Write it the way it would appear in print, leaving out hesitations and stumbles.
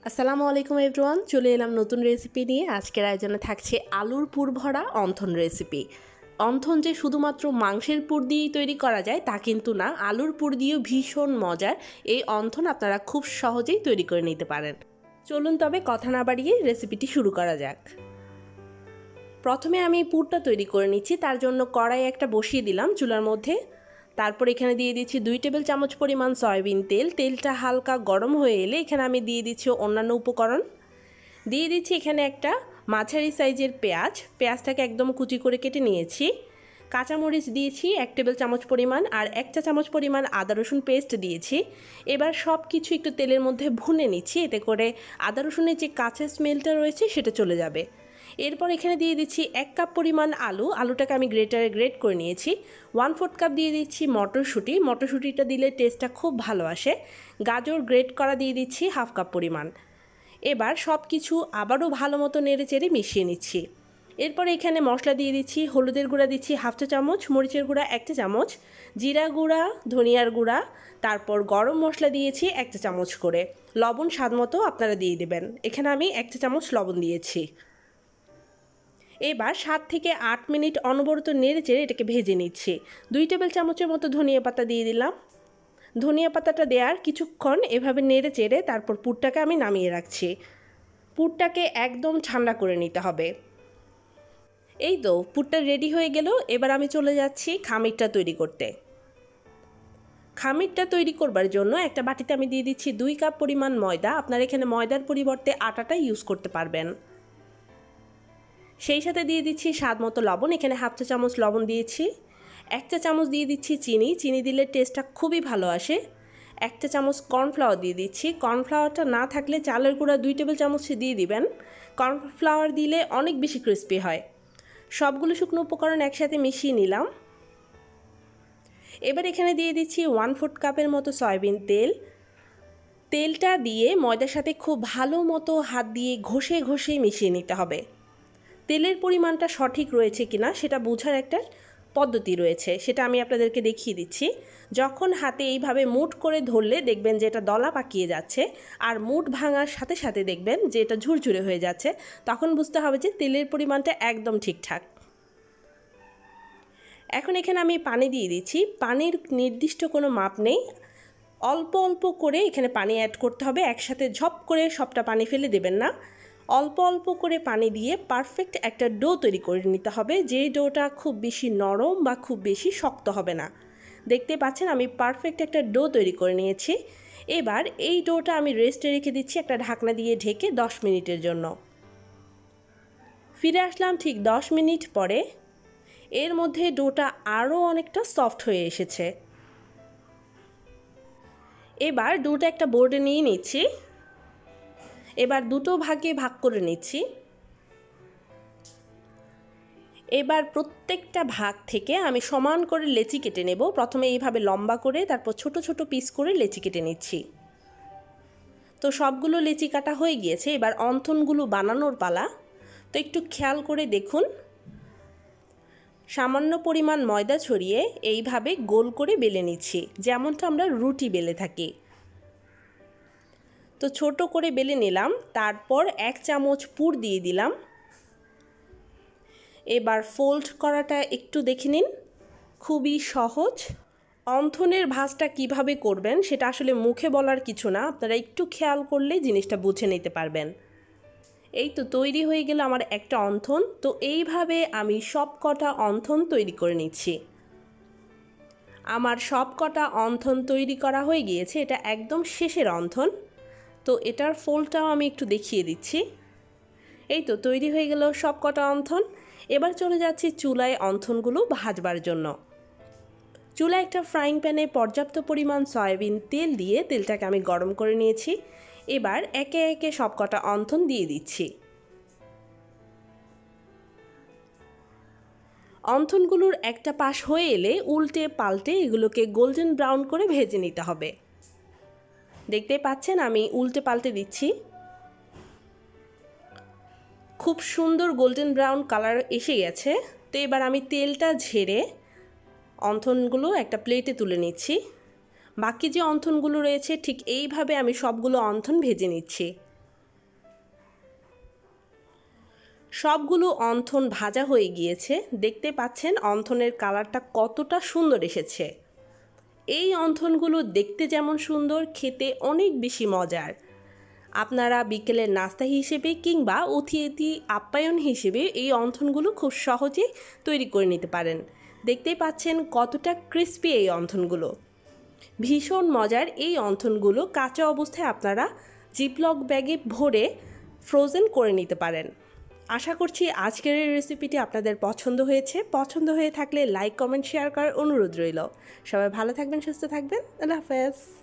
আসসালামু আলাইকুম এভরিওয়ান, চলে এলাম নতুন রেসিপি নিয়ে। আজকের আয়োজনে থাকছে আলুর পুর ভরা অন্থন রেসিপি। অন্থন যে শুধুমাত্র মাংসের পুর দিয়েই তৈরি করা যায় তা কিন্তু না, আলুর পুর দিয়েও ভীষণ মজার এই অন্থন আপনারা খুব সহজেই তৈরি করে নিতে পারেন। চলুন তবে কথা না বাড়িয়ে রেসিপিটি শুরু করা যাক। প্রথমে আমি পুরটা তৈরি করে নিচ্ছি। তার জন্য কড়াই একটা বসিয়ে দিলাম চুলার মধ্যে। তারপর এখানে দিয়ে দিচ্ছি 2 টেবিল চামচ পরিমাণ সয়াবিন তেল। তেলটা হালকা গরম হয়ে এলে এখানে আমি দিয়ে দিচ্ছি অন্যান্য উপকরণ। দিয়ে দিচ্ছি এখানে একটা মাঝারি সাইজের পেঁয়াজটাকে একদম কুচি করে কেটে নিয়েছি। কাঁচামরিচ দিয়েছি 1 টেবিল চামচ পরিমাণ, আর 1 চা চামচ পরিমাণ আদা রসুন পেস্ট দিয়েছি। এবার সব কিছু একটু তেলের মধ্যে ভুনে নিচ্ছি, এতে করে আদা রসুনের যে কাঁচা স্মেলটা রয়েছে সেটা চলে যাবে। এরপর এখানে দিয়ে দিচ্ছি 1 কাপ পরিমাণ আলুটাকে আমি গ্রেটারে গ্রেট করে নিয়েছি। 1/4 কাপ দিয়ে দিচ্ছি মটরশুঁটিটা দিলে টেস্টটা খুব ভালো আসে। গাজর গ্রেট করা দিয়ে দিচ্ছি 1/2 কাপ পরিমাণ। এবার সব কিছু আবারও ভালো মতো নেড়ে চেড়ে মিশিয়ে নিচ্ছি। এরপর এখানে মশলা দিয়ে দিচ্ছি। হলুদের গুঁড়া দিচ্ছি 1/2 চা চামচ, মরিচের গুঁড়া 1 চা চামচ, জিরা গুঁড়া, ধনিয়ার গুঁড়া, তারপর গরম মশলা দিয়েছি 1 চা চামচ করে। লবণ স্বাদ মতো আপনারা দিয়ে দেবেন। এখানে আমি 1 চা চামচ লবণ দিয়েছি। এবার 7 থেকে 8 মিনিট অনবরত নেড়ে চেড়ে এটাকে ভেজে নিচ্ছি। 2 টেবিল চামচের মতো ধনিয়া পাতা দিয়ে দিলাম। ধনিয়া পাতাটা দেওয়ার কিছুক্ষণ এভাবে নেড়ে চেড়ে তারপর পুরটাকে আমি নামিয়ে রাখছি। পুরটাকে একদম ঠান্ডা করে নিতে হবে। এই তো পুরটা রেডি হয়ে গেল। এবার আমি চলে যাচ্ছি খামিরটা তৈরি করতে। খামিরটা তৈরি করবার জন্য একটা বাটিতে আমি দিয়ে দিচ্ছি 2 কাপ পরিমাণ ময়দা। আপনারা এখানে ময়দার পরিবর্তে আটাটা ইউজ করতে পারবেন। সেই সাথে দিয়ে দিচ্ছি স্বাদ মতো লবণ। এখানে 1/2 চা চামচ লবণ দিয়েছি। 1 চা চামচ দিয়ে দিচ্ছি চিনি দিলে টেস্টটা খুবই ভালো আসে। 1 চা চামচ কর্নফ্লাওয়ার দিয়ে দিচ্ছি। কর্নফ্লাওয়ারটা না থাকলে চালের গুঁড়া 2 টেবিল চামচ দিয়ে দিবেন। কর্নফ্লাওয়ার দিলে অনেক বেশি ক্রিস্পি হয়। সবগুলো শুকনো উপকরণ একসাথে মিশিয়ে নিলাম। এবার এখানে দিয়ে দিচ্ছি 1/4 কাপের মতো সয়াবিন তেলটা দিয়ে ময়দার সাথে খুব ভালো মতো হাত দিয়ে ঘষে ঘষে মিশিয়ে নিতে হবে। তেলের পরিমাণটা সঠিক রয়েছে কিনা সেটা বোঝার একটা পদ্ধতি রয়েছে, সেটা আমি আপনাদেরকে দেখিয়ে দিচ্ছি। যখন হাতে এইভাবে মুঠ করে ধরলে দেখবেন যে এটা দলা পাকিয়ে যাচ্ছে, আর মুঠ ভাঙার সাথে সাথে দেখবেন যে এটা ঝুরঝুরে হয়ে যাচ্ছে, তখন বুঝতে হবে যে তেলের পরিমাণটা একদম ঠিকঠাক। এখন এখানে আমি পানি দিয়ে দিচ্ছি। পানির নির্দিষ্ট কোনো মাপ নেই, অল্প অল্প করে এখানে পানি অ্যাড করতে হবে। একসাথে ঝপ করে সবটা পানি ফেলে দেবেন না, অল্প অল্প করে পানি দিয়ে পারফেক্ট একটা ডো তৈরি করে নিতে হবে। যেই ডোটা খুব বেশি নরম বা খুব বেশি শক্ত হবে না। দেখতে পাচ্ছেন আমি পারফেক্ট একটা ডো তৈরি করে নিয়েছি। এবার এই ডোটা আমি রেস্টে রেখে দিচ্ছি একটা ঢাকনা দিয়ে ঢেকে 10 মিনিটের জন্য। ফিরে আসলাম ঠিক 10 মিনিট পরে। এর মধ্যে ডোটা আরও অনেকটা সফট হয়ে এসেছে। এবার ডোটা একটা বোর্ডে নিয়ে নিচ্ছি। এবার দুটো ভাগে ভাগ করে নিচ্ছি। এবার প্রত্যেকটা ভাগ থেকে আমি সমান করে লেচি কেটে নেব। প্রথমে এইভাবে লম্বা করে, তারপর ছোট ছোট পিস করে লেচি কেটে নিচ্ছি। তো সবগুলো লেচি কাটা হয়ে গিয়েছে। এবার অন্থনগুলো বানানোর পালা। তো একটু খেয়াল করে দেখুন, সামান্য পরিমাণ ময়দা ছড়িয়ে এইভাবে গোল করে বেলে নিচ্ছি, যেমনটা আমরা রুটি বেলে থাকি। তো ছোট করে বেলে নিলাম। তারপর 1 চামচ পুর দিয়ে দিলাম। এবার ফোল্ড করাটা একটু দেখে নিন, খুবই সহজ। অন্থনের ভাঁজটা কিভাবে করবেন সেটা আসলে মুখে বলার কিছু না, আপনারা একটু খেয়াল করলে জিনিসটা বুঝে নিতে পারবেন। এই তো তৈরি হয়ে গেল আমার একটা অন্থন। তো এইভাবে আমি সব কটা অন্থন তৈরি করে নিচ্ছি। আমার সব কটা অন্থন তৈরি করা হয়ে গিয়েছে। এটা একদম শেষের অন্থন। তো এটার ফোল্ডটাও আমি একটু দেখিয়ে দিচ্ছি। এই তো তৈরি হয়ে গেল সব কটা অন্থন। এবার চলে যাচ্ছি চুলায় অন্থনগুলো ভাজবার জন্য। চুলায় একটা ফ্রাইং প্যানে পর্যাপ্ত পরিমাণ সয়াবিন তেল দিয়ে তেলটাকে আমি গরম করে নিয়েছি। এবার একে একে সব কটা অন্থন দিয়ে দিচ্ছি। অন্থনগুলোর একটা পাশ হয়ে এলে উল্টে পাল্টে এগুলোকে গোল্ডেন ব্রাউন করে ভেজে নিতে হবে। দেখতে পাচ্ছেন আমি উল্টে পাল্টে দিচ্ছি। খুব সুন্দর গোল্ডেন ব্রাউন কালার এসে গেছে। তো এবার আমি তেলটা ঝেড়ে অন্থনগুলো একটা প্লেটে তুলে নিচ্ছি। বাকি যে অন্থনগুলো রয়েছে ঠিক এইভাবে আমি সবগুলো অন্থন ভেজে নিচ্ছি। সবগুলো অন্থন ভাজা হয়ে গিয়েছে। দেখতে পাচ্ছেন অন্থনের কালারটা কতটা সুন্দর এসেছে। এই অন্থনগুলো দেখতে যেমন সুন্দর, খেতে অনেক বেশি মজার। আপনারা বিকেলের নাস্তা হিসেবে কিংবা অতিথি আপ্যায়ন হিসেবে এই অন্থনগুলো খুব সহজেই তৈরি করে নিতে পারেন। দেখতেই পাচ্ছেন কতটা ক্রিস্পি এই অন্থনগুলো। ভীষণ মজার এই অন্থনগুলো কাঁচা অবস্থায় আপনারা জিপলক ব্যাগে ভরে ফ্রোজেন করে নিতে পারেন। আশা করছি আজকের এই রেসিপিটি আপনাদের পছন্দ হয়েছে। পছন্দ হয়ে থাকলে লাইক, কমেন্ট, শেয়ার করার অনুরোধ রইল। সবাই ভালো থাকবেন, সুস্থ থাকবেন। আল্লাহ হাফেজ।